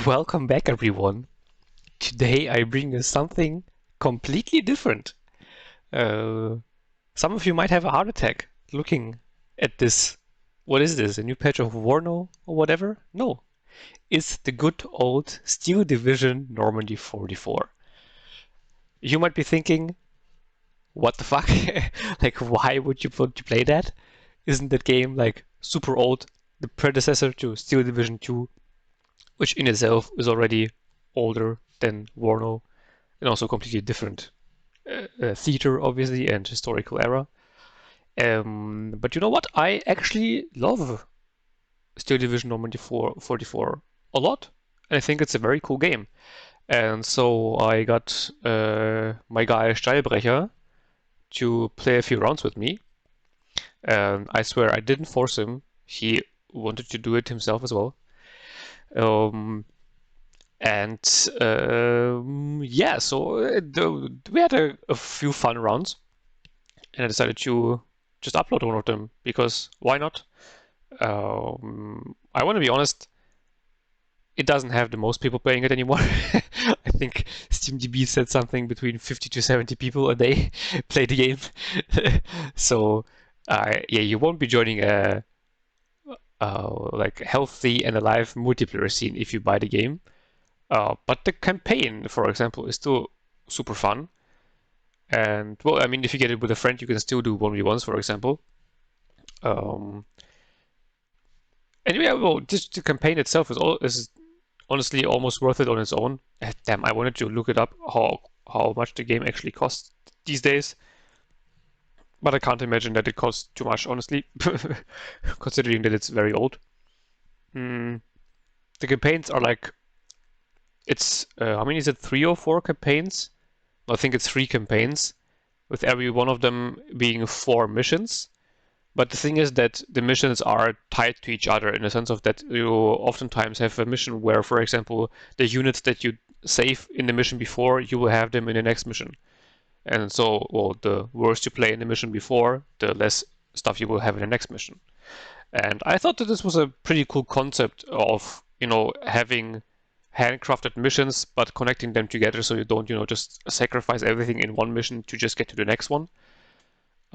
Welcome back, everyone. Today I bring you something completely different. Uh, some of you might have a heart attack looking at this. What is this? A new patch of Warno or whatever? No, it's the good old Steel Division Normandy 44. You might be thinking, what the fuck? Like, why would you want to play that? Isn't that game like super old? The predecessor to Steel Division 2, which in itself is already older than Warno and also completely different theater, obviously, and historical era. But you know what? I actually love Steel Division Normandy 44 a lot, and I think it's a very cool game. And so I got my guy Stahlbrecher to play a few rounds with me. And I swear I didn't force him. He wanted to do it himself as well. Um, and yeah, so we had a few fun rounds. And I decided to just upload one of them because why not? I want to be honest, it doesn't have the most people playing it anymore. I think SteamDB said something between 50 to 70 people a day play the game. So yeah, you won't be joining a like healthy and alive multiplayer scene if you buy the game. But the campaign, for example, is still super fun. And well, I mean, if you get it with a friend, you can still do 1v1s, for example. Um, and yeah, well, just the campaign itself is honestly almost worth it on its own. Damn, I wanted to look it up how much the game actually costs these days, but I can't imagine that it costs too much, honestly, considering that it's very old. Mm, the campaigns are like it's how many is it? 3 or 4 campaigns? I think it's 3 campaigns, with every one of them being 4 missions. But the thing is that the missions are tied to each other in the sense of that you oftentimes have a mission where, for example, the units that you save in the mission before, you will have them in the next mission. And so, well, the worse you play in the mission before, the less stuff you will have in the next mission. And I thought that this was a pretty cool concept of, having handcrafted missions, but connecting them together so you don't, just sacrifice everything in one mission to just get to the next one.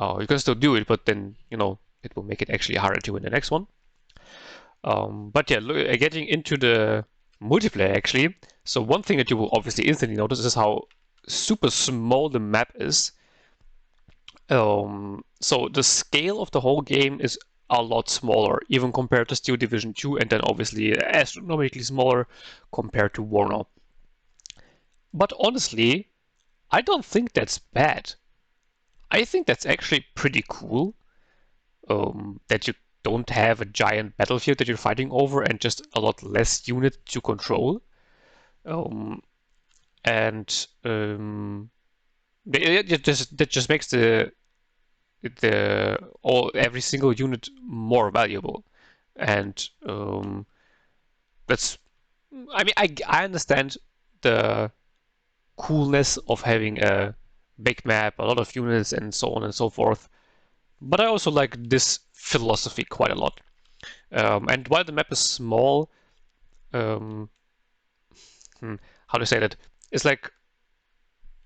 You can still do it, but then, it will make it actually harder to win the next one. But yeah, getting into the multiplayer actually. So one thing that you will obviously instantly notice is how super small the map is. So the scale of the whole game is a lot smaller, even compared to Steel Division 2, and then obviously astronomically smaller compared to Warno. But honestly, I don't think that's bad. I think that's actually pretty cool. That you don't have a giant battlefield that you're fighting over and just a lot less unit to control. Um, and that just makes every single unit more valuable. And that's I mean I understand the coolness of having a big map, a lot of units, and so on and so forth. But I also like this philosophy quite a lot. And while the map is small, um, how to say that? It's like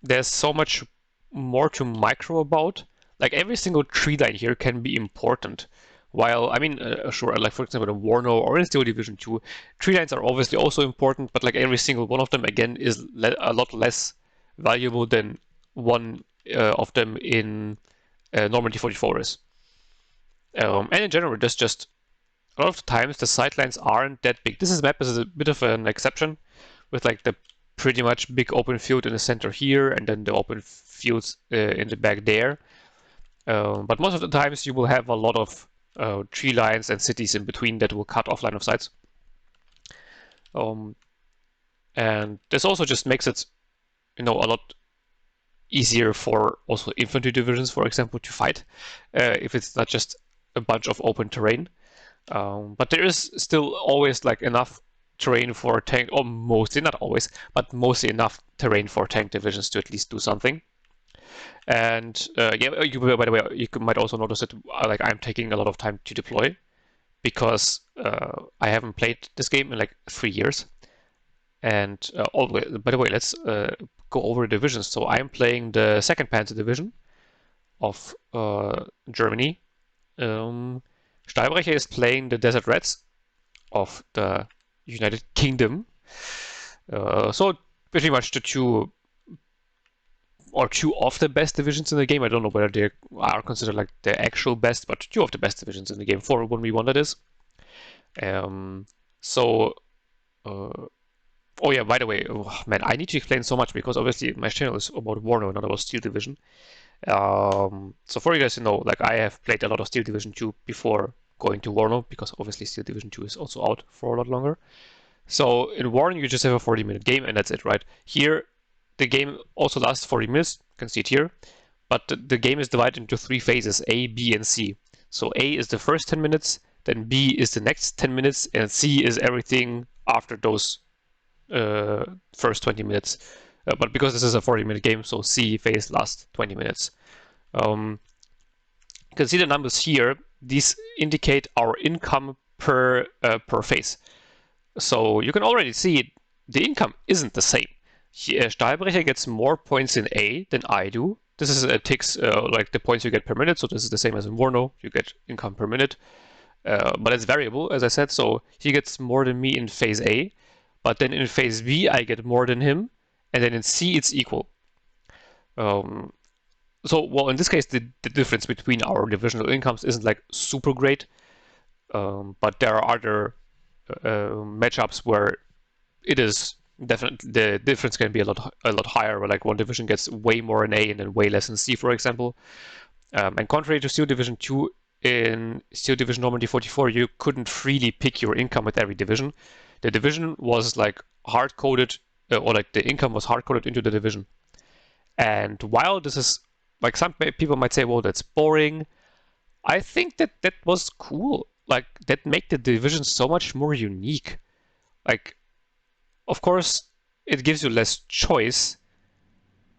there's so much more to micro about. Like every single tree line here can be important. While, I mean, sure, like for example, in Warno or in Steel Division 2, tree lines are obviously also important, but like every single one of them, again, is a lot less valuable than one of them in Normandy 44 is. And in general, there's just a lot of times the sidelines aren't that big. This map is a bit of an exception, with like the pretty much big open field in the center here, and then the open fields in the back there. But most of the times you will have a lot of tree lines and cities in between that will cut off line of sights. And this also just makes it, a lot easier for also infantry divisions, for example, to fight if it's not just a bunch of open terrain. But there is still always like enough terrain for tank, or mostly, not always, but mostly enough terrain for tank divisions to at least do something. And yeah, by the way, you might also notice that like I'm taking a lot of time to deploy because I haven't played this game in like 3 years. And by the way, let's go over the divisions. So I'm playing the 2nd Panzer Division of Germany. Stahlbrecher is playing the Desert Reds of the United Kingdom. So pretty much the two of the best divisions in the game. I don't know whether they are considered like the actual best, but two of the best divisions in the game for 1v1 that is. Oh yeah, by the way, man, I need to explain so much because obviously my channel is about Warno, not about Steel Division. So for you guys to know, like I have played a lot of Steel Division 2 before going to Warno, because obviously Steel Division 2 is also out for a lot longer. So in Warno you just have a 40-minute game and that's it, right? Here the game also lasts 40 minutes, you can see it here, but the game is divided into 3 phases, A, B, and C. So A is the first 10 minutes, then B is the next 10 minutes, and C is everything after those first 20 minutes. But because this is a 40-minute game, so C phase lasts 20 minutes. You can see the numbers here. These indicate our income per phase. So you can already see the income isn't the same. Stahlbrecher gets more points in A than I do. This is ticks like the points you get per minute, so this is the same as in Warno. You get income per minute. But it's variable, as I said, so he gets more than me in phase A. But then in phase B, I get more than him, and then in C, it's equal. Well, in this case, the difference between our divisional incomes isn't like super great, but there are other matchups where it is definitely the difference can be a lot higher. Where like one division gets way more in A and then way less in C, for example. And contrary to Steel Division 2, in Steel Division Normandy 44, you couldn't freely pick your income with every division. The division was like hard-coded, or like the income was hard-coded into the division. And while this is, like some people might say, well, that's boring, I think that was cool. Like, that made the division so much more unique. Like, of course, it gives you less choice,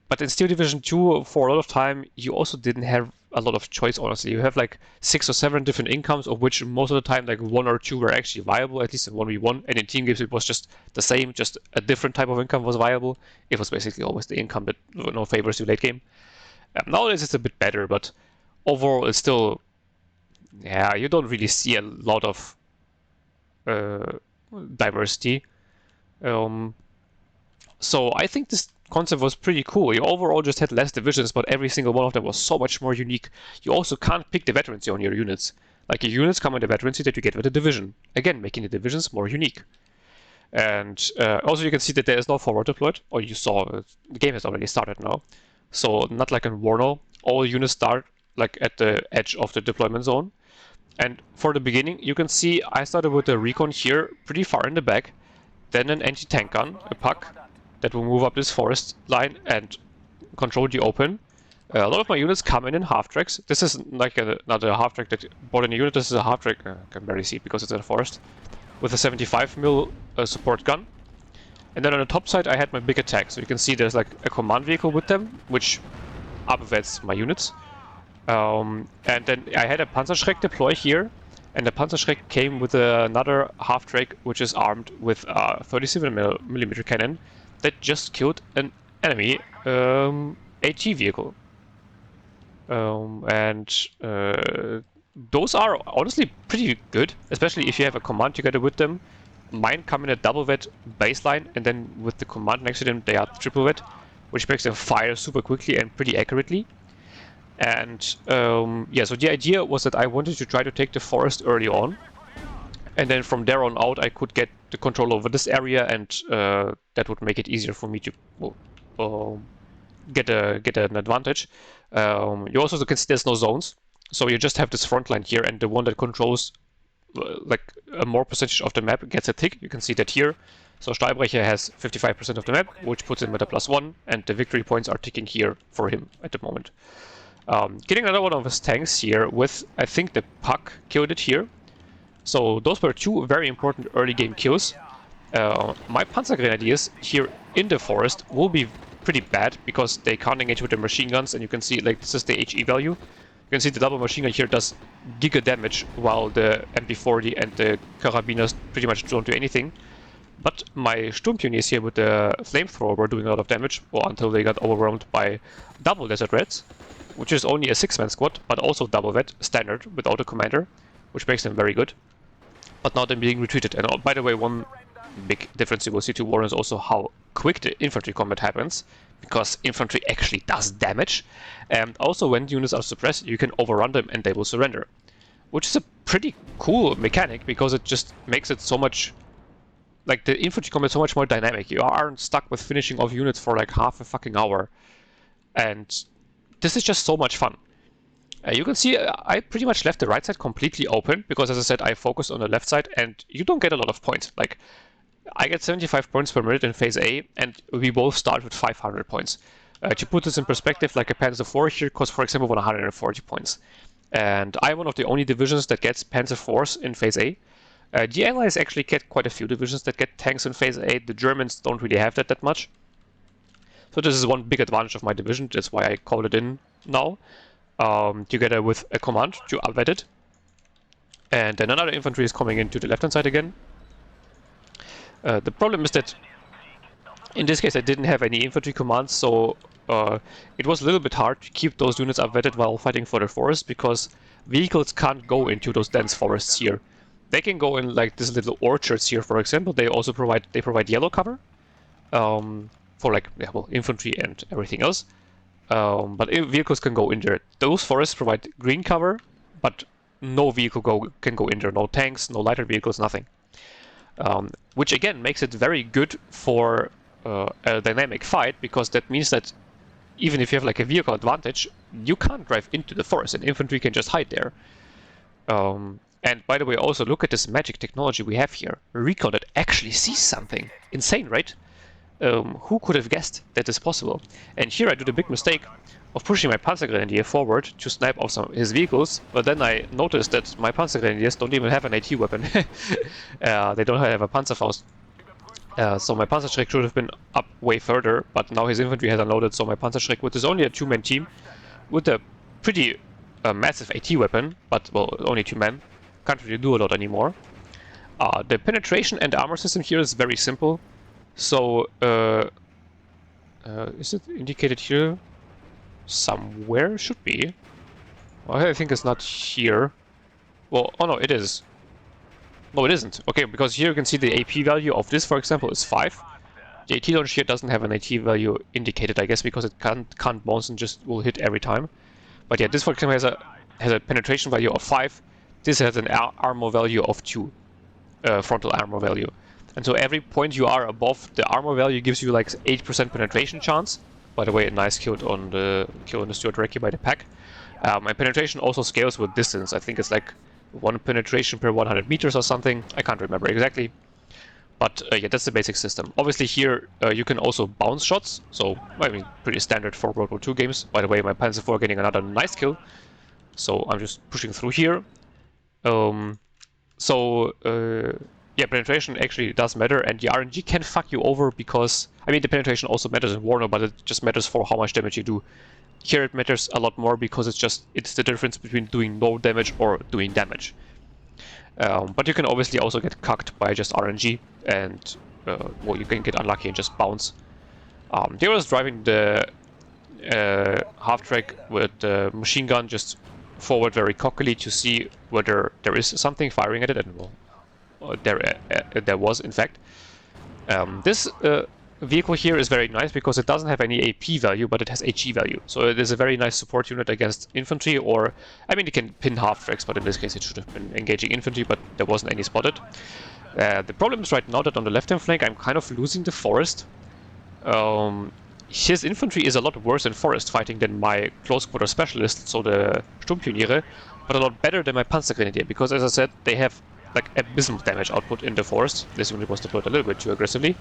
but in Steel Division 2, for a lot of time, you also didn't have a lot of choice, honestly. You have like 6 or 7 different incomes, of which most of the time like 1 or 2 were actually viable, at least in 1v1. And in team games, it was just the same, just a different type of income was viable. It was basically always the income that favors you late game. Nowadays, it's a bit better, but overall, it's still, yeah, you don't really see a lot of diversity. So I think this concept was pretty cool. You overall just had less divisions, but every single one of them was so much more unique. You also can't pick the veterancy on your units. Like, your units come in the veterancy that you get with the division. Again, making the divisions more unique. And also you can see that there is no forward deployed, or you saw the game has already started now. So not like in Warno, all units start like at the edge of the deployment zone. And for the beginning, you can see I started with the recon here, pretty far in the back, then an anti-tank gun, a puck, that will move up this forest line and control the open. A lot of my units come in half-tracks. This is like not a half-track that bought in a unit, this is a half-track, I can barely see it because it's in a forest, with a 75mm support gun. And then on the top side I had my big attack, so you can see there's like a command vehicle with them, which upvets my units. And then I had a Panzerschreck deploy here, and the Panzerschreck came with another half-track which is armed with a 37mm cannon that just killed an enemy AT vehicle. Those are honestly pretty good, especially if you have a command together with them. Mine come in a double vet baseline, and then with the command next to them they are triple vet, which makes them fire super quickly and pretty accurately. And yeah, so the idea was that I wanted to try to take the forest early on, and then from there on out I could get the control over this area, and that would make it easier for me to get an advantage. You also can see there's no zones, so you just have this front line here, and the one that controls like a more percentage of the map gets a tick. You can see that here. So Stahlbrecher has 55% of the map, which puts him at a +1, and the victory points are ticking here for him at the moment. Getting another one of his tanks here with, I think the puck killed it here. So those were 2 very important early game kills. My Panzer Grenadiers here in the forest will be pretty bad because they can't engage with the machine guns, and you can see like this is the HE value. You can see the double machine gun here does giga damage, while the MP40 and the Carabiners pretty much don't do anything. But my Sturmpioneers here with the flamethrower were doing a lot of damage, or until they got overwhelmed by double Desert Rats, which is only a 6-man squad, but also double vet, standard, without a commander, which makes them very good. But now they're being retreated. And by the way, one big difference you will see to War is also how quick the infantry combat happens, because infantry actually does damage. And also when units are suppressed, you can overrun them and they will surrender. Which is a pretty cool mechanic, because it just makes it so much... like, the infantry combat is so much more dynamic. You aren't stuck with finishing off units for like half a fucking hour. And this is just so much fun. You can see I pretty much left the right side completely open, because as I said, I focused on the left side, and you don't get a lot of points. Like, I get 75 points per minute in phase A, and we both start with 500 points. To put this in perspective, like a Panzer IV here costs, for example, 140 points. And I'm one of the only divisions that gets Panzer IVs in phase A. The Allies actually get quite a few divisions that get tanks in phase A. The Germans don't really have that much. So this is one big advantage of my division. That's why I called it in now. Together with a command to upvet it. And then another infantry is coming into the left-hand side again. The problem is that in this case I didn't have any infantry commands, so it was a little bit hard to keep those units upvetted while fighting for the forest, because vehicles can't go into those dense forests here. They can go in like this little orchards here, for example. They also provide yellow cover for like infantry and everything else. But vehicles can go in there. Those forests provide green cover, but no vehicle can go in there. No tanks, no lighter vehicles, nothing. Which again makes it very good for a dynamic fight, because that means that even if you have like a vehicle advantage, you can't drive into the forest, and infantry can just hide there. And by the way, also look at this magic technology we have here. Recon that actually sees something. Insane, right? Who could have guessed that is possible? And here I do the big mistake of pushing my Panzergrenadier forward to snipe off some of his vehicles, but then I noticed that my Panzergrenadiers don't even have an AT weapon. They don't have a Panzerfaust. So my Panzerschreck should have been up way further, but now his infantry has unloaded, so my Panzerschreck, which is only a 2-man team, with a pretty massive AT weapon, but, well, only 2 men, can't really do a lot anymore. The penetration and armor system here is very simple. So, is it indicated here? Somewhere? Should be. Well, I think it's not here. Well, oh no, it is. No, it isn't. Okay, because here you can see the AP value of this, for example, is 5. The AT launch here doesn't have an AT value indicated, I guess, because it can't bounce and just will hit every time. But yeah, this, for example, has a penetration value of 5. This has an armor value of 2. Frontal armor value. And so every point you are above the armor value gives you like 8% penetration chance. By the way, a nice kill on the Stuart Recce by the pack. And penetration also scales with distance. I think it's like 1 penetration per 100 meters or something. I can't remember exactly. But yeah, that's the basic system. Obviously here you can also bounce shots. So, I mean, pretty standard for World War II games. By the way, my Panzer IV getting another nice kill. So I'm just pushing through here. Yeah, penetration actually does matter, and the RNG can fuck you over because, I mean, the penetration also matters in Warno, but it just matters for how much damage you do. Here it matters a lot more because it's the difference between doing no damage or doing damage. But you can obviously also get cucked by just RNG, and well, you can get unlucky and just bounce. Here I was driving the half-track with the machine gun just forward very cockily to see whether there is something firing at it, and well, there was, in fact. This vehicle here is very nice because it doesn't have any AP value, but it has HE value. So it is a very nice support unit against infantry, or, I mean, it can pin half-tracks, but in this case it should have been engaging infantry, but there wasn't any spotted. The problem is right now that on the left-hand flank I'm kind of losing the forest. His infantry is a lot worse in forest fighting than my close quarter specialist, so the Sturmpioniere, but a lot better than my Panzergrenadier, because as I said, they have like abysmal damage output in the forest. This unit was deployed a little bit too aggressively.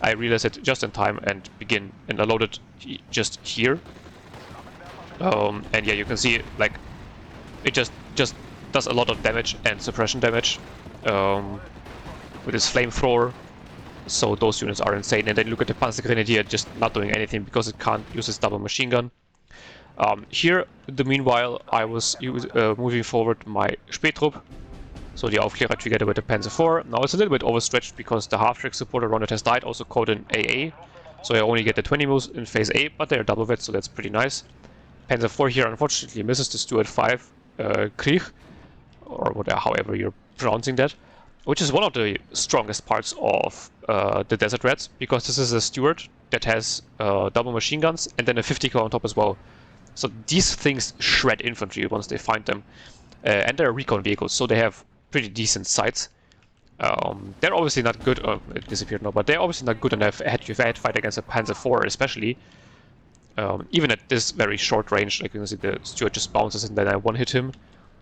I realized it just in time and unloaded just here. And yeah, you can see like it just does a lot of damage and suppression damage with its flamethrower. So those units are insane. And then look at the Panzergrenadier just not doing anything because it can't use its double machine gun. Here, meanwhile, I was moving forward my Spähtrupp. So the Aufklärer together with the Panzer IV. Now it's a little bit overstretched because the half-track support around it has died, also code in AA. So I only get the 20 moves in phase A, but they're double vet, so that's pretty nice. Panzer IV here unfortunately misses the Stuart 5 Krieg, or whatever, however you're pronouncing that, which is one of the strongest parts of the Desert Rats, because this is a Stuart that has double machine guns and then a 50 cal on top as well. So these things shred infantry once they find them. And they're recon vehicles, so they have pretty decent sights. They're obviously not good, it disappeared now, but they're obviously not good enough head-to-head fight against a Panzer IV especially. Even at this very short range, like you can see the Stuart just bounces and then I one-hit him.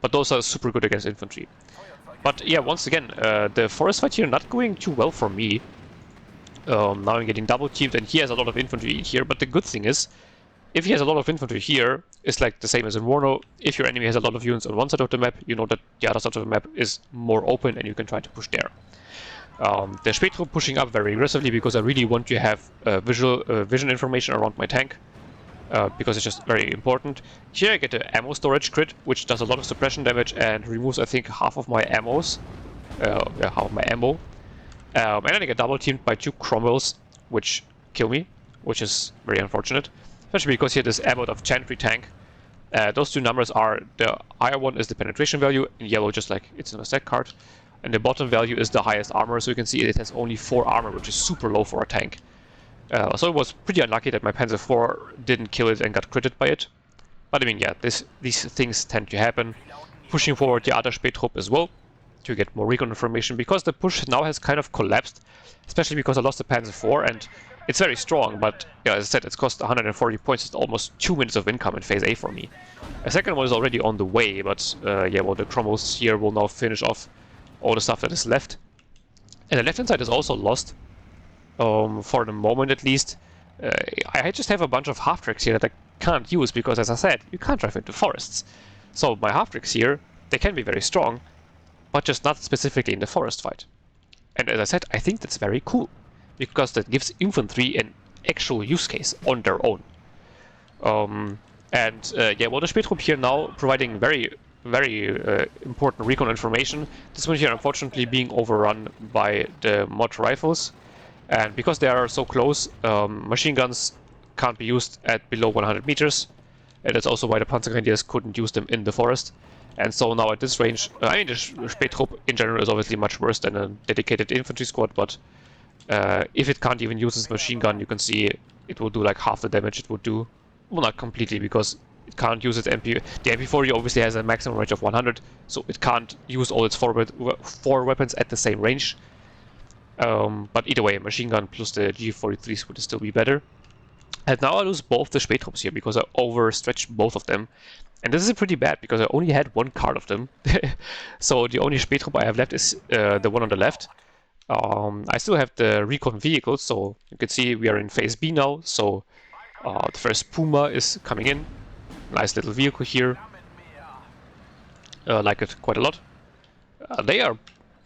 But those are super good against infantry. But yeah, once again, the forest fight here not going too well for me. Now I'm getting double teamed and he has a lot of infantry here, but the good thing is, if he has a lot of infantry here, it's like the same as in Warno. If your enemy has a lot of units on one side of the map, you know that the other side of the map is more open and you can try to push there. The Spätrupp pushing up very aggressively because I really want to have vision information around my tank. Because it's just very important. Here I get the ammo storage crit, which does a lot of suppression damage and removes, I think, half of my ammos. Yeah, half of my ammo. And then I get double teamed by 2 Cromwells, which kill me, which is very unfortunate. Especially because here this abbot of Chantry tank. Those 2 numbers are, the higher one is the penetration value, in yellow just like it's in a stack card. And the bottom value is the highest armor, so you can see it has only 4 armor, which is super low for a tank. So it was pretty unlucky that my Panzer IV didn't kill it and got critted by it. But I mean, yeah, these things tend to happen. Pushing forward the other Spätrupp as well to get more recon information, because the push now has kind of collapsed, especially because I lost the Panzer IV and it's very strong, but yeah, as I said, it's cost 140 points. It's almost 2 minutes of income in phase A for me. A second one is already on the way, but yeah, well, the Cromwells here will now finish off all the stuff that is left. And the left-hand side is also lost. For the moment at least. I just have a bunch of half-tracks here that I can't use because, as I said, you can't drive into forests. So my half-tracks here, they can be very strong, but just not specifically in the forest fight. And as I said, I think that's very cool, because that gives infantry an actual use case on their own. Yeah, well, the Spätrupp here now providing very important recon information. This one here unfortunately being overrun by the mod rifles. And because they are so close, machine guns can't be used at below 100 meters. And that's also why the Panzergrenadiers couldn't use them in the forest. And so now at this range, I mean, the Spätrupp in general is obviously much worse than a dedicated infantry squad, but if it can't even use its machine gun, you can see it will do like half the damage it would do. Well, not completely, because it can't use its MP. The MP40 obviously has a maximum range of 100, so it can't use all its 4 weapons at the same range. But either way, a machine gun plus the G43s would still be better. And now I lose both the Spätrupps here because I overstretched both of them. And this is pretty bad because I only had 1 card of them. So the only Spätrupp I have left is the one on the left. I still have the recon vehicles, so you can see we are in phase B now. So the first Puma is coming in. Nice little vehicle here. Like it quite a lot. They are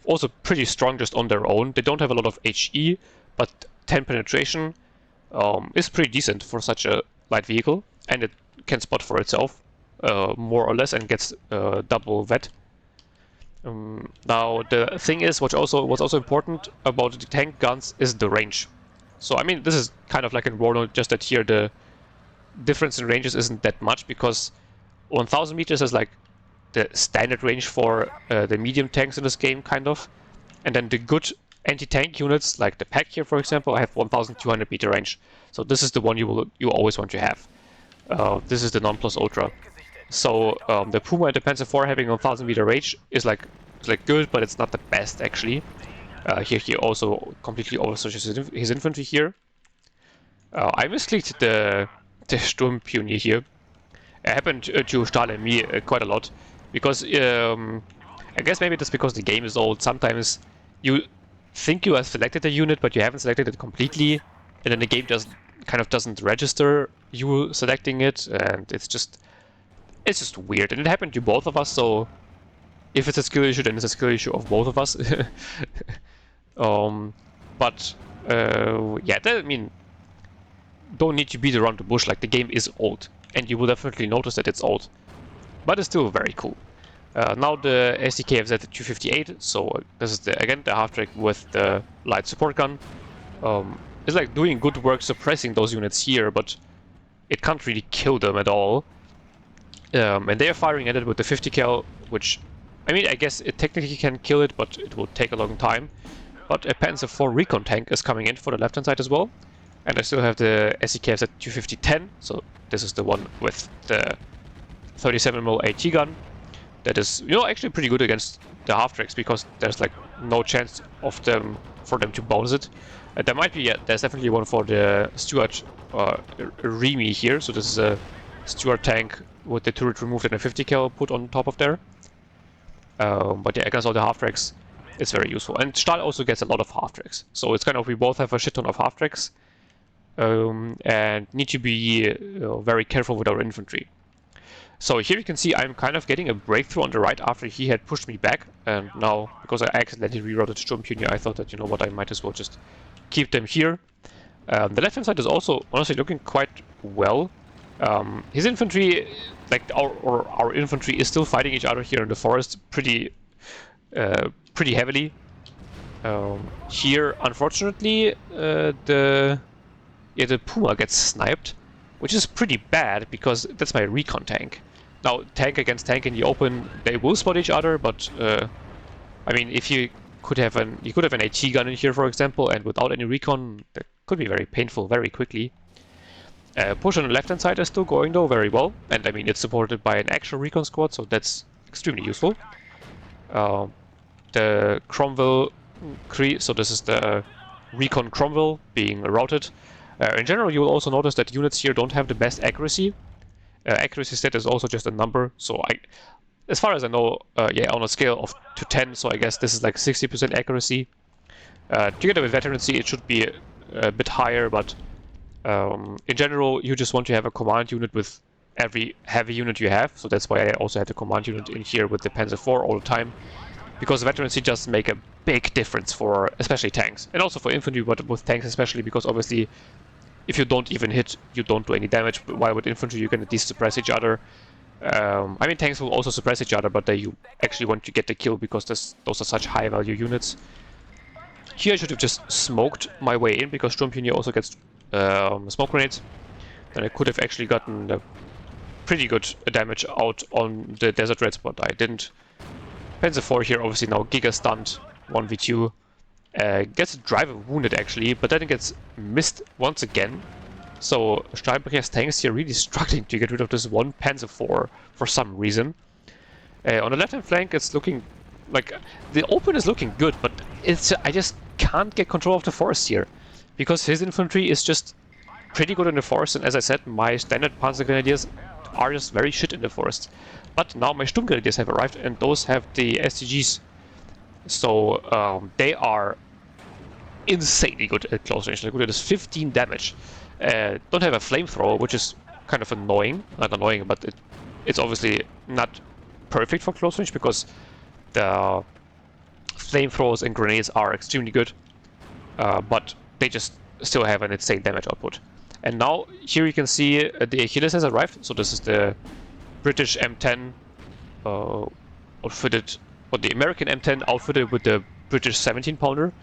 also pretty strong just on their own. They don't have a lot of HE, but 10 penetration is pretty decent for such a light vehicle, and it can spot for itself, more or less, and gets double vet. Now the thing is, what's also important about the tank guns is the range. So I mean, this is kind of like in Warno, just that here the difference in ranges isn't that much, because 1000 meters is like the standard range for the medium tanks in this game, kind of. And then the good anti-tank units, like the pack here, for example, I have 1200 meter range. So this is the one you always want to have. This is the non plus ultra. So the Puma and the Panzer IV having 1000 meter range is like good, but it's not the best actually. Here he also completely overstretches his infantry here. I misclicked the Sturmpionier here. It happened to Stahl and me quite a lot, because I guess maybe that's because the game is old. Sometimes you think you have selected a unit, but you haven't selected it completely, and then the game doesn't register you selecting it, and it's just weird. And it happened to both of us, so if it's a skill issue, then it's a skill issue of both of us. Yeah, I mean, don't need to beat around the bush. Like, the game is old, and you will definitely notice that it's old, but it's still very cool. Now the SDK is at the 258, so this is again the half track with the light support gun. It's like doing good work suppressing those units here, but it can't really kill them at all. And they are firing at it with the 50 cal, which, I mean, I guess it technically can kill it, but it will take a long time. But a Panzer IV recon tank is coming in for the left-hand side as well. And I still have the SEKFs at 250-10, so this is the one with the 37mm AT gun. That is, you know, actually pretty good against the half-tracks, because there's like no chance of them for them to bounce it. There might be, yeah, there's definitely one for the Stuart Remy here, so this is a Stuart tank with the turret removed and a 50 cal put on top of there. But yeah, against all the half-tracks, it's very useful. And Stahl also gets a lot of half-tracks, so it's kind of, we both have a shit ton of half-tracks, and need to be very careful with our infantry. So here you can see I'm kind of getting a breakthrough on the right after he had pushed me back, and now, because I accidentally rerouted Sturmjunior, I thought that, you know what, I might as well just keep them here. The left-hand side is also honestly looking quite well. His infantry, like our infantry, is still fighting each other here in the forest pretty heavily. Here, unfortunately, the Puma gets sniped, which is pretty bad because that's my recon tank. Now, tank against tank in the open, they will spot each other, but I mean, if you could have an AT gun in here, for example, and without any recon, that could be very painful very quickly. Push on the left-hand side is still going though very well, and I mean it's supported by an actual recon squad, so that's extremely useful. The Cromwell so this is the recon Cromwell being routed. In general, you will also notice that units here don't have the best accuracy. Accuracy stat is also just a number, so as far as I know, yeah, on a scale of to 10, so I guess this is like 60% accuracy. Together with veterancy, it should be a bit higher, but in general, you just want to have a command unit with every heavy unit you have, so that's why I also had a command unit in here with the Panzer IV all the time, because veterancy just make a big difference for especially tanks, and also for infantry, but with tanks especially, because obviously if you don't even hit, you don't do any damage, but while with infantry you can at least suppress each other. I mean, tanks will also suppress each other, but you actually want to get the kill because those are such high value units. Here I should have just smoked my way in, because Sturmjunior also gets smoke grenades. Then I could have actually gotten pretty good damage out on the Desert Reds, but I didn't. Panzer IV here obviously now giga stunned, 1v2. Gets a driver wounded actually, but then it gets missed once again. So Stahlbrecher's tanks here really struggling to get rid of this one Panzer IV for some reason. On the left-hand flank, it's looking like the open is looking good, but I just can't get control of the forest here, because his infantry is just pretty good in the forest, and as I said, my standard Panzer Grenadiers are just very shit in the forest. But now my Sturmgrenadiers have arrived, and those have the STGs, so they are insanely good at close range. Like, look at this, 15 damage. Don't have a flamethrower, which is kind of annoying. Not annoying, but it's obviously not perfect for close range, because the flamethrowers and grenades are extremely good, but they just still have an insane damage output. And now here you can see the Achilles has arrived. So this is the British M10 outfitted, or the American M10 outfitted with the British 17-pounder,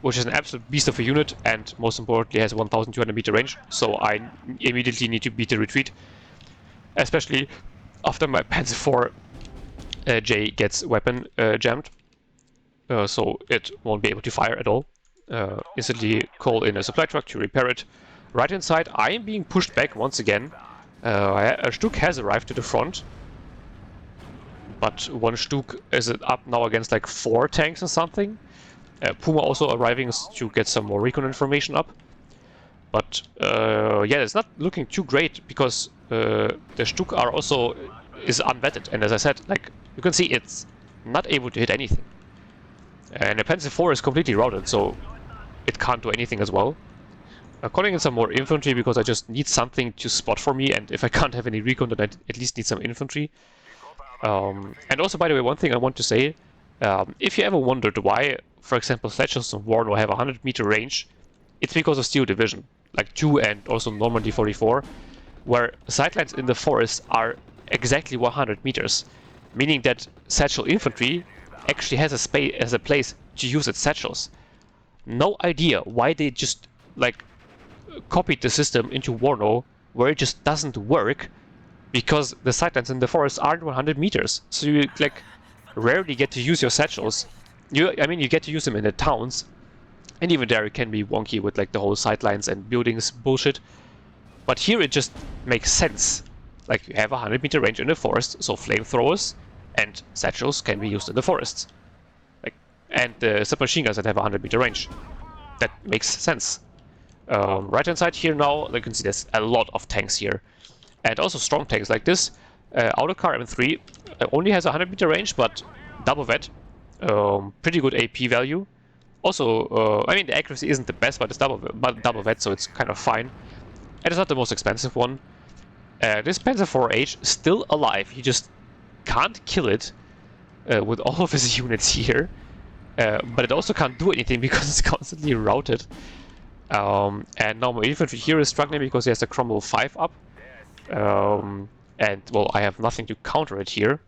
which is an absolute beast of a unit, and most importantly has 1,200 meter range. So I immediately need to beat the retreat, especially after my Panzer IV J gets weapon jammed, so it won't be able to fire at all. Instantly call in a supply truck to repair it. Right inside, I am being pushed back once again. A Stuk has arrived to the front, but one Stuk is up now against like 4 tanks or something. Puma also arriving to get some more recon information up. But yeah, it's not looking too great, because the Stuk is unvetted, and as I said, like you can see, it's not able to hit anything. And the Panzer IV is completely routed, so it can't do anything as well. Calling in some more infantry, because I just need something to spot for me, and if I can't have any recon, then I at least need some infantry. And also, by the way, one thing I want to say, if you ever wondered why, for example, Fletchers and Warno have 100 meter range, it's because of Steel Division, like 2 and also Normandy 44, where sightlines in the forest are exactly 100 meters. meaning that satchel infantry actually has a place to use its satchels. No idea why they just like copied the system into Warno where it just doesn't work, because the sightlines in the forest aren't 100 meters, so you like rarely get to use your satchels. I mean, you get to use them in the towns, and even there it can be wonky with like the whole sightlines and buildings bullshit. But here it just makes sense. Like, you have a 100-meter range in the forest, so flamethrowers and satchels can be used in the forests. Like, and the submachine guns that have a 100-meter range. That makes sense. Right hand side here now, you can see there's a lot of tanks here. And also strong tanks like this. Autocar M3 only has a 100-meter range, but double vet. Pretty good AP value. Also, I mean, the accuracy isn't the best, but it's double vet, so it's kind of fine. And it's not the most expensive one. This Panzer IV-H still alive. He just can't kill it with all of his units here. But it also can't do anything because it's constantly routed. And now my infantry here is struggling because he has the Cromwell 5 up. And, well, I have nothing to counter it here.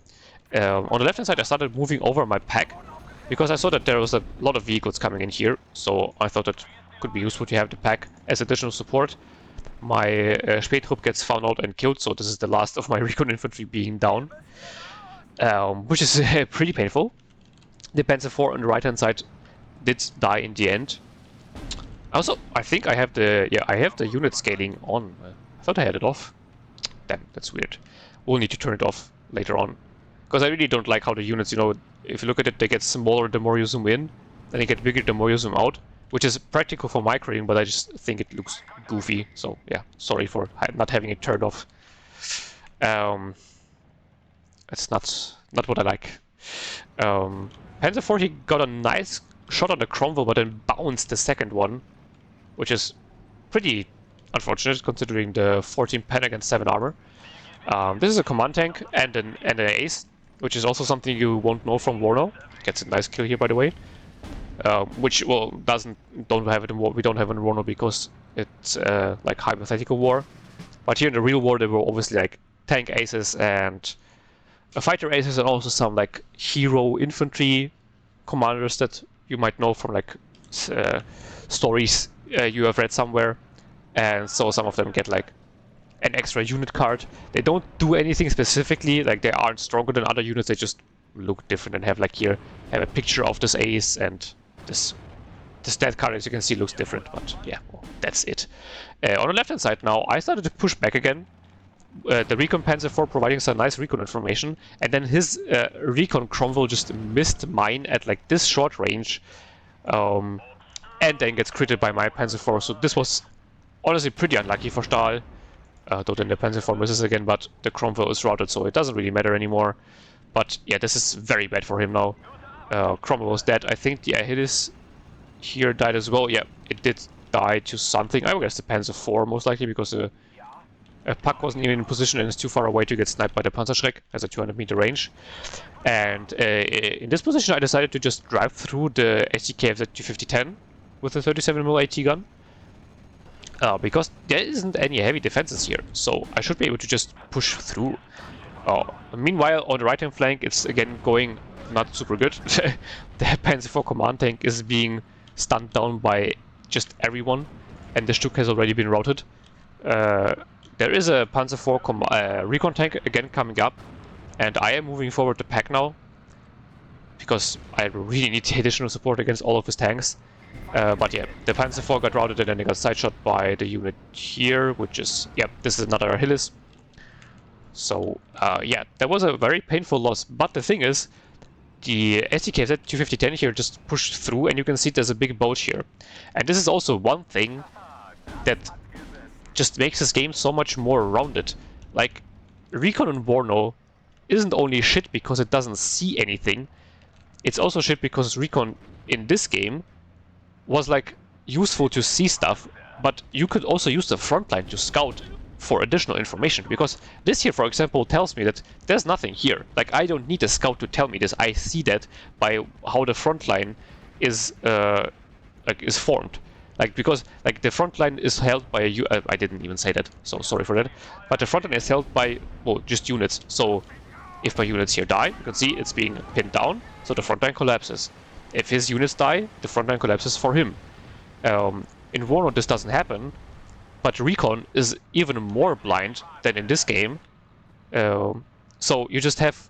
On the left-hand side, I started moving over my pack because I saw that there was a lot of vehicles coming in here. So I thought it could be useful to have the pack as additional support. My Spätrupp gets found out and killed, so this is the last of my recon infantry being down. Which is pretty painful. The Panzer IV on the right-hand side did die in the end. Also, I think I have the unit scaling on. I thought I had it off. Damn, that's weird. We'll need to turn it off later on. Because I really don't like how the units, you know, if you look at it, they get smaller the more you zoom in, and they get bigger the more you zoom out, which is practical for microing, but I just think it looks goofy. So yeah, sorry for not having it turned off. It's not what I like. Panzer 40 got a nice shot on the Cromwell, but then bounced the second one, which is pretty unfortunate considering the 14 pen against 7 armor. This is a command tank and an ace, which is also something you won't know from Warno. Gets a nice kill here, by the way. Which, well, we don't have it in Warno because it's like hypothetical war. But here in the real war, there were obviously like tank aces and fighter aces, and also some like hero infantry commanders that you might know from like stories you have read somewhere. And so some of them get like an extra unit card. They don't do anything specifically, like they aren't stronger than other units, they just look different and have like here have a picture of this ace, and this stat card, as you can see, looks different, but yeah, well, that's it. On the left hand side now, I started to push back again. The recon Panzer IV providing some nice recon information, and then his recon Cromwell just missed mine at like this short range, and then gets critted by my Panzer IV. So this was honestly pretty unlucky for Stahl. Though then the Panzer IV misses again, but the Cromwell is routed, so it doesn't really matter anymore. But yeah, this is very bad for him now. Cromwell was dead. I think the Achilles here died as well. Yeah, it did die to something. I guess the Panzer IV most likely, because a Puck wasn't even in position and is too far away to get sniped by the Panzerschreck, has a 200-meter range. And in this position, I decided to just drive through the SDKFZ 250-10 with a 37mm AT gun. Because there isn't any heavy defenses here, so I should be able to just push through. Meanwhile, on the right-hand flank, it's again going not super good. The Panzer IV command tank is being stunned down by just everyone, and the Stuck has already been routed. There is a Panzer IV recon tank again coming up, and I am moving forward the pack now, because I really need the additional support against all of his tanks. But yeah, the Panzer IV got routed and then they got sideshot by the unit here, which is, yeah, this is another Achilles. So, yeah, that was a very painful loss. But the thing is, the SDKZ 250-10 here just pushed through, and you can see there's a big boat here. And this is also one thing that just makes this game so much more rounded. Like, Recon in Warno isn't only shit because it doesn't see anything, it's also shit because Recon in this game was like useful to see stuff, but you could also use the front line to scout for additional information, because this here, for example, tells me that there's nothing here. Like, I don't need a scout to tell me this. I see that by how the front line is formed. Like, because like the front line is held by I didn't even say that, so sorry for that. But the front line is held by, well, just units. So If my units here die, you can see it's being pinned down, so the front line collapses. If his units die, the front line collapses for him. In Warlord this doesn't happen, but Recon is even more blind than in this game. So you just have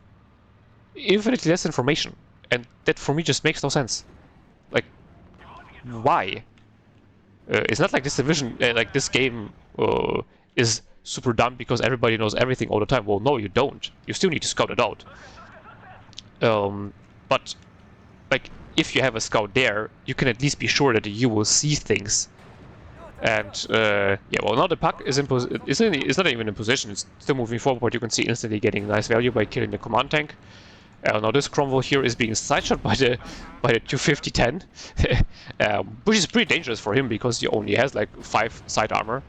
infinitely less information, and that for me just makes no sense. Like, why? It's not like this division, like this game is super dumb because everybody knows everything all the time. Well, no, you don't. You still need to scout it out. But like, if you have a scout there, you can at least be sure that you will see things. And yeah, well, now the puck is it's not even in position. It's still moving forward. You can see instantly getting nice value by killing the command tank. Now this Cromwell here is being sideshot by the 250-10, which is pretty dangerous for him because he only has like 5 side armor,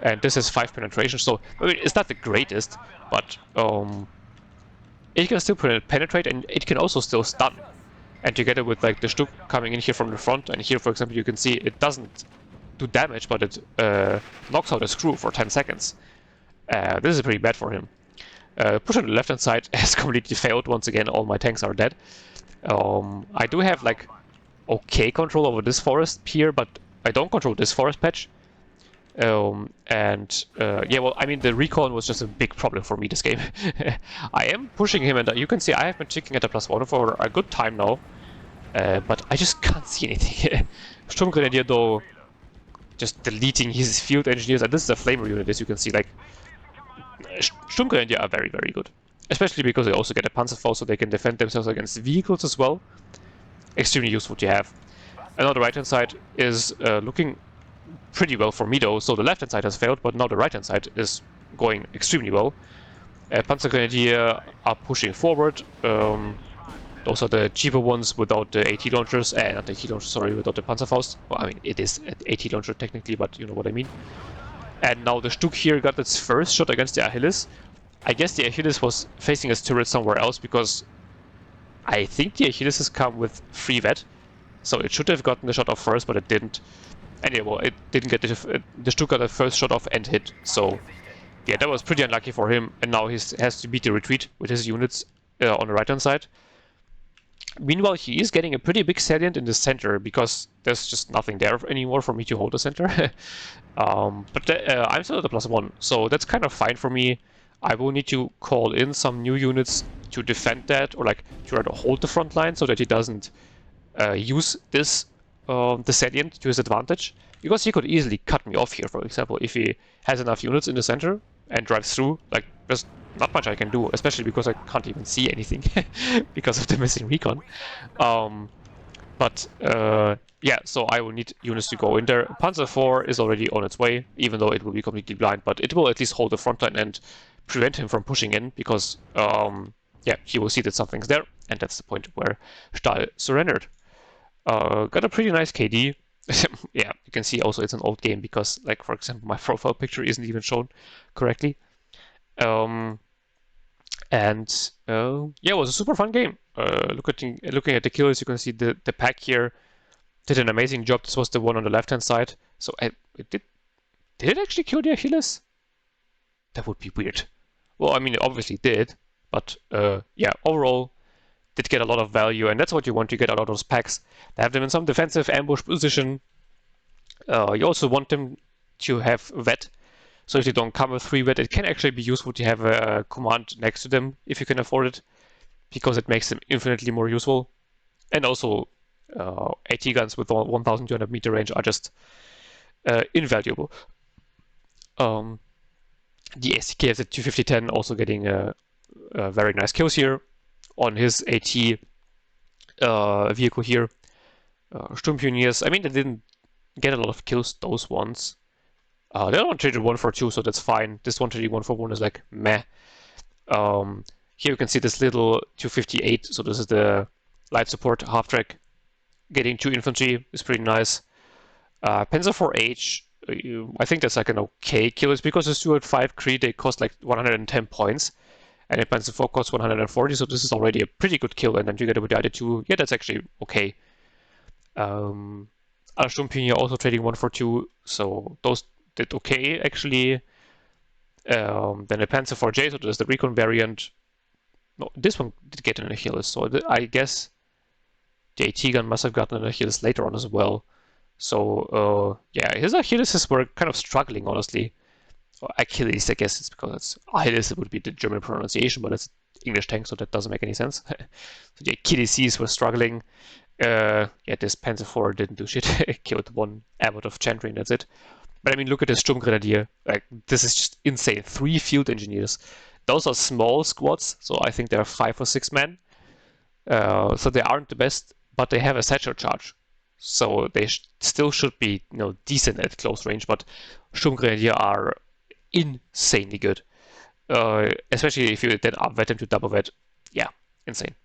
and this is 5 penetration. So I mean, it's not the greatest, but it can still penetrate, and it can also still stun. And together with like the Stuck coming in here from the front, and here for example you can see it doesn't do damage, but it knocks out a screw for 10 seconds. This is pretty bad for him. Push on the left hand side has completely failed. Once again, all my tanks are dead. I do have like okay control over this forest here, but I don't control this forest patch. Yeah, well, I mean, the recon was just a big problem for me this game. I am pushing him, and you can see I have been ticking at a +1 for a good time now, but I just can't see anything. Sturmgrenadier, though, just deleting his field engineers, and this is a flamer unit, as you can see. Like, Sturmgrenadier are very, very good, especially because they also get a Panzerfaust, so they can defend themselves against vehicles as well. Extremely useful to have. And on the right hand side is looking pretty well for me though, so the left hand side has failed, but now the right hand side is going extremely well. Panzergrenadier are pushing forward. Those are the cheaper ones without the AT launchers, not the AT launchers, sorry, without the Panzerfaust. Well, I mean, it is an AT launcher technically, but you know what I mean. And now the Stuck here got its first shot against the Achilles. I guess the Achilles was facing his turret somewhere else, because I think the Achilles has come with free vet, so it should have gotten the shot off first, but it didn't. Anyway, well, it didn't get the Stuck got the first shot off and hit, so yeah, that was pretty unlucky for him, and now he has to beat the retreat with his units on the right hand side. Meanwhile, he is getting a pretty big salient in the center, because there's just nothing there anymore for me to hold the center. But I'm still at the +1, so that's kind of fine for me. I will need to call in some new units to defend that, or like try to hold the front line so that he doesn't use this the salient to his advantage, because he could easily cut me off here, for example, if he has enough units in the center and drives through. Like, there's not much I can do, especially because I can't even see anything because of the missing recon. Yeah, so I will need units to go in there. Panzer IV is already on its way, even though it will be completely blind, but it will at least hold the front line and prevent him from pushing in, because yeah, he will see that something's there, and that's the point where Stahl surrendered. Got a pretty nice KD. Yeah, you can see also it's an old game because, like, for example, my profile picture isn't even shown correctly. Yeah, it was a super fun game. Looking at the kills, you can see the pack here did an amazing job. This was the one on the left-hand side. So did it actually kill the Achilles? That would be weird. Well, I mean, it obviously did, but yeah, overall, did get a lot of value, and that's what you want to get out of those packs. Have them in some defensive ambush position. You also want them to have vet, so if they don't come with 3 vet, it can actually be useful to have a command next to them if you can afford it, because it makes them infinitely more useful. And also, AT guns with 1,200 meter range are just invaluable. The STK at 250-10 also getting very nice kills here on his AT vehicle here. Sturmpioneers, I mean, they didn't get a lot of kills, those ones. They don't trade 1 for 2, so that's fine. This one trading 1 for 1 is like meh. Here you can see this little 258, so this is the light support half track. Getting 2 infantry is pretty nice. Panzer IV-H, I think that's like an okay kill. It's because the Stuart 5 Cree, they cost like 110 points. And the Panzer IV costs 140, so this is already a pretty good kill. And then you get it with the other 2, yeah, that's actually okay. Sturmpioneer also trading 1 for 2, so those did okay actually. Then the Panzer IV-J, so there's the recon variant. No, this one did get an Achilles, so I guess the AT gun must have gotten an Achilles later on as well. So yeah, his Achilles were kind of struggling, honestly. Or Achilles, I guess it's because it's Achilles would be the German pronunciation, but it's English tank, so that doesn't make any sense. So the Achilles were struggling. Yeah, this Panzer IV didn't do shit. It killed one abbot of Chantry, and that's it. But I mean, look at the Sturmgrenadier. Like, this is just insane. 3 field engineers. Those are small squads, so I think they're 5 or 6 men. So they aren't the best, but they have a satchel charge. So they still should be, decent at close range, but Sturmgrenadier are insanely good. Especially if you then upvet them to double vet. Yeah, insane.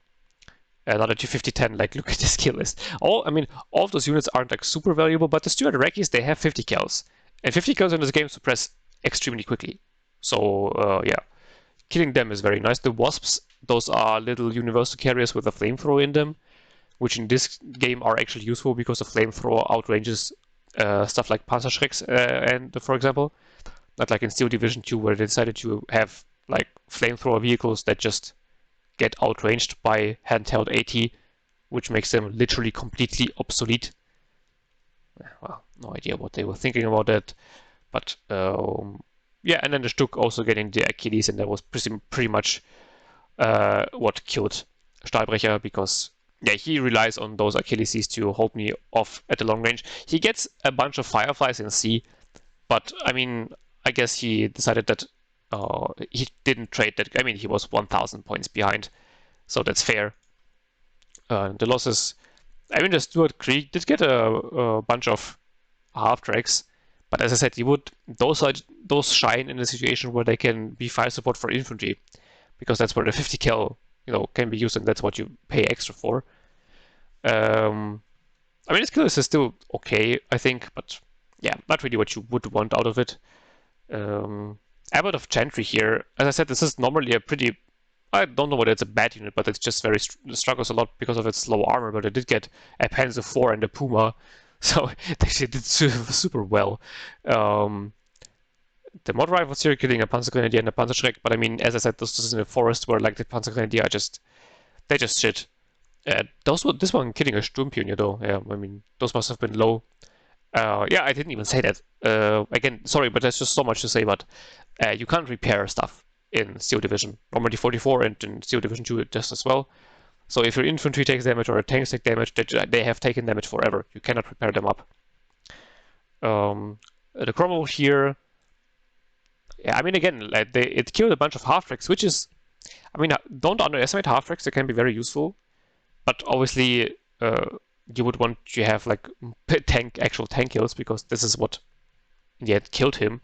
Another 250-10, like, look at this kill list. All of those units aren't like super valuable, but the Stuart Iraqis, they have 50 kills. And 50 kills in this game suppress extremely quickly. So, yeah. Killing them is very nice. The Wasps, those are little universal carriers with a flamethrower in them, which in this game are actually useful because the flamethrower outranges stuff like Panzerschrecks, and for example. Not like in Steel Division 2, where they decided to have like flamethrower vehicles that just get outranged by handheld AT, which makes them literally completely obsolete. Well, no idea what they were thinking about that. But yeah, and then the Stuck also getting the Achilles, and that was pretty much what killed Stahlbrecher, because yeah, he relies on those Achilleses to hold me off at the long range. He gets a bunch of Fireflies in C, but I mean, I guess he decided that he didn't trade that. I mean, he was 1,000 points behind, so that's fair. The losses, I mean, the Stuart Krieg did get a bunch of half tracks, but as I said, those shine in a situation where they can be fire support for infantry, because that's where the 50 cal can be used, and that's what you pay extra for. I mean, this kill list is still okay, I think, but yeah, not really what you would want out of it. Abbot of Chantry here, as I said, this is normally a pretty, I don't know whether it's a bad unit, but it's just very struggles a lot because of its low armor, but it did get a Panzer IV and a Puma, so it actually did super well. The mod rifles here killing a Panzergrenadier and a Panzerschreck, but I mean, as I said, this is in a forest where like the Panzergrenadier are they just shit. This one killing a Sturmpioneer though, yeah, I mean, those must have been low. Yeah, I didn't even say that. Again, sorry, but there's just so much to say, but you can't repair stuff in Steel Division. Normandy 44 and in Steel Division 2 just as well. So if your infantry takes damage or tanks take damage, they have taken damage forever. You cannot repair them up. The Cromwell here, yeah, I mean, again, like it killed a bunch of half-tracks, which is, I mean, don't underestimate half-tracks. They can be very useful, but obviously you would want to have like actual tank kills, because this is what in the end killed him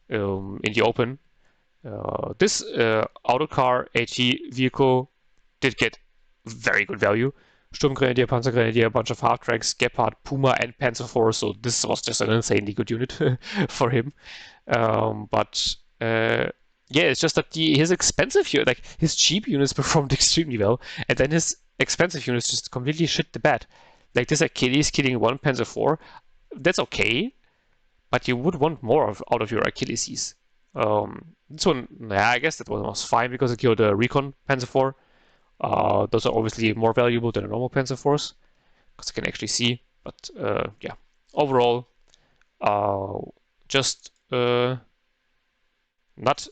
in the open. This autocar AT vehicle did get very good value. Sturmgrenadier, Panzergrenadier, a bunch of half-tracks, Gepard, Puma, and Panzer IV, so this was just an insanely good unit for him. But yeah, it's just that his expensive unit, like his cheap units performed extremely well, and then his expensive units just completely shit the bed. Like this Achilles killing one Panzer IV, that's okay, but you would want more out of your Achilleses. This one, yeah, I guess that one was fine because it killed a Recon Panzer IV. Those are obviously more valuable than a normal Panzer IVs, because I can actually see. But yeah, overall, just not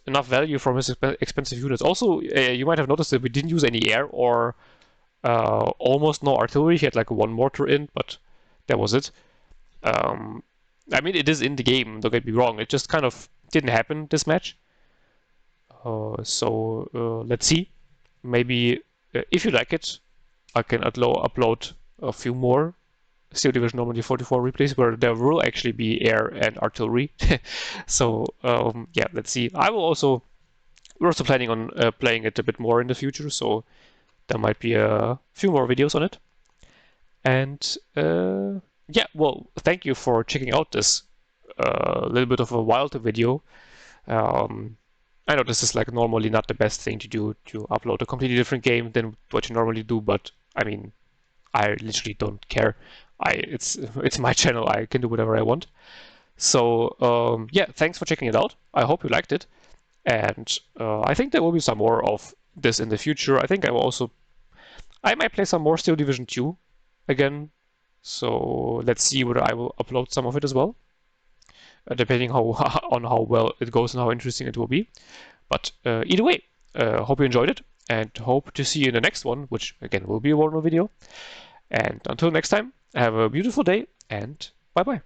enough value from his expensive units. Also, you might have noticed that we didn't use any air or almost no artillery. He had like one mortar in, but that was it. I mean, it is in the game, don't get me wrong. It just kind of didn't happen this match. So let's see. Maybe if you like it, I can upload a few more Steel Division Normandy 44 replays where there will actually be air and artillery. So yeah, let's see. We're also planning on playing it a bit more in the future, so there might be a few more videos on it. And yeah, well, thank you for checking out this little bit of a wild video. I know this is like normally not the best thing to do, to upload a completely different game than what you normally do, but I mean, I literally don't care. It's my channel. I can do whatever I want. So yeah, thanks for checking it out. I hope you liked it, and I think there will be some more of this in the future. I think I might play some more Stahldivision 2 again. So let's see whether I will upload some of it as well, depending on how well it goes and how interesting it will be. But either way, hope you enjoyed it, and hope to see you in the next one, which again will be a Warhammer video. And until next time, have a beautiful day, and bye bye.